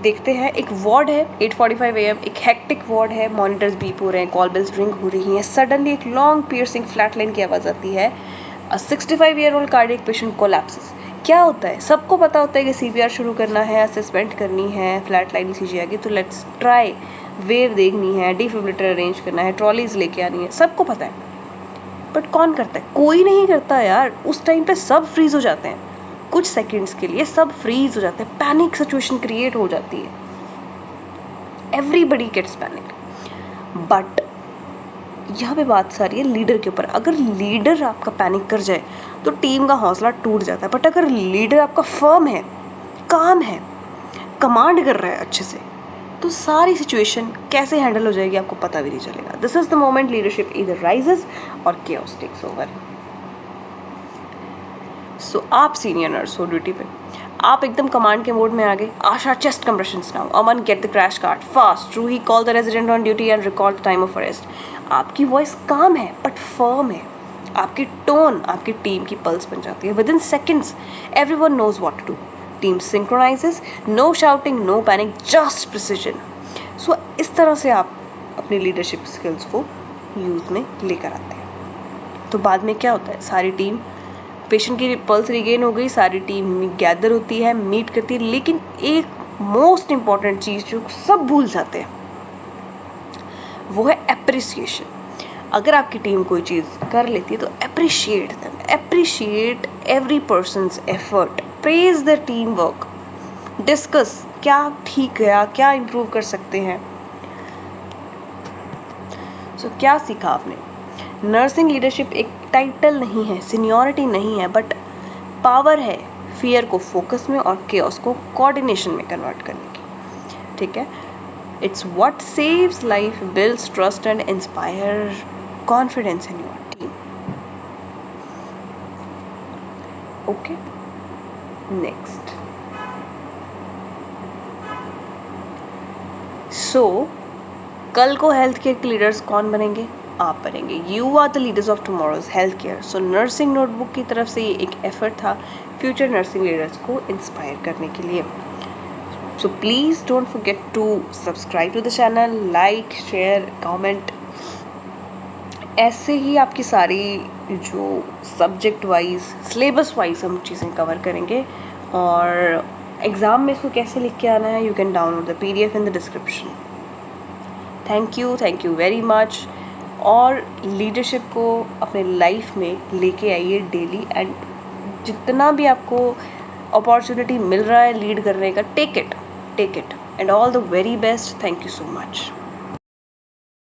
देखते हैं, एक वार्ड है, 8:45 AM, एक हेक्टिक वार्ड है, मॉनिटर्स बीप हो रहे हैं, कॉल बेल्स रिंग हो रही हैं। सडनली एक लॉन्ग पियर्सिंग फ्लैट लाइन की आवाज़ आती है। अ 65-year-old कार्डियक पेशेंट कोलैप्सेस। क्या होता है, सबको पता होता है कि CPR शुरू करना है, असेसमेंट करनी है, फ्लैट लाइन ECG आ गई तो लेट्स ट्राई, वेव देखनी है, डिफिब्रिलेटर अरेंज करना है, ट्रॉलीज लेके आनी है, सबको पता है। बट कौन करता है? कोई नहीं करता यार। उस टाइम पे सब फ्रीज हो जाते हैं, कुछ सेकंड्स के लिए सब फ्रीज हो जाते हैं, पैनिक सिचुएशन क्रिएट हो जाती है, एवरीबडी गेट्स पैनिक। बट यहाँ पे बात सारी है लीडर के ऊपर। अगर लीडर आपका पैनिक कर जाए तो टीम का हौसला टूट जाता है, बट अगर लीडर आपका फर्म है, काम है, कमांड कर रहा है अच्छे से, तो सारी सिचुएशन कैसे हैंडल हो जाएगी आपको पता भी नहीं चलेगा। This is the moment leadership either rises और केओस टेक्स ओवर। सो आप सीनियर नर्स हो ड्यूटी पे, आप एकदम कमांड के मोड में आ गए। Asha, chest compressions now. Aman, get the crash card fast. Roohi, call the resident on duty and recall the time of arrest. आपकी वॉइस काम है बट फर्म है, आपकी टोन आपकी टीम की पल्स बन जाती है। Within seconds everyone knows what to do. Team synchronises, no shouting, no panic, just precision. So इस तरह से आप अपनी लीडरशिप स्किल्स को यूज़ में लेकर आते हैं। तो बाद में क्या होता है, सारी टीम, पेशेंट की पल्स रिगेन हो गई, सारी टीम गैदर होती है, मीट करती है, लेकिन एक मोस्ट इम्पॉर्टेंट चीज़ जो सब भूल जाते हैं वो है एप्रिसिएशन। अगर आपकी टीम कोई चीज़ कर लेती है तो appreciate them, appreciate every persons effort, praise the team work, discuss क्या ठीक गया, क्या इम्प्रूव कर सकते हैं। सो क्या सीखा आपने? नर्सिंग लीडरशिप एक टाइटल नहीं है, सीनियरिटी नहीं है, बट पावर है फियर को फोकस में और केओस को कोऑर्डिनेशन में कन्वर्ट करने की। ठीक है, it's what saves life, builds trust and inspire confidence in your team. Okay, next. So कल को हेल्थ केयर के लीडर्स कौन बनेंगे? आप बनेंगे। You are the leaders of tomorrow's health care. So nursing notebook की तरफ से ये एक एफर्ट था फ्यूचर नर्सिंग लीडर्स को इंस्पायर करने के लिए। So please don't forget to subscribe to the channel, like, share, comment. ऐसे ही आपकी सारी जो सब्जेक्ट वाइज, सिलेबस वाइज हम चीज़ें कवर करेंगे, और एग्ज़ाम में इसको कैसे लिख के आना है, you can download the PDF in the description. Thank you very much. और लीडरशिप को अपने लाइफ में लेके आइए डेली, एंड जितना भी आपको अपॉर्चुनिटी मिल रहा है लीड करने का, take it and all the very best. Thank you so much.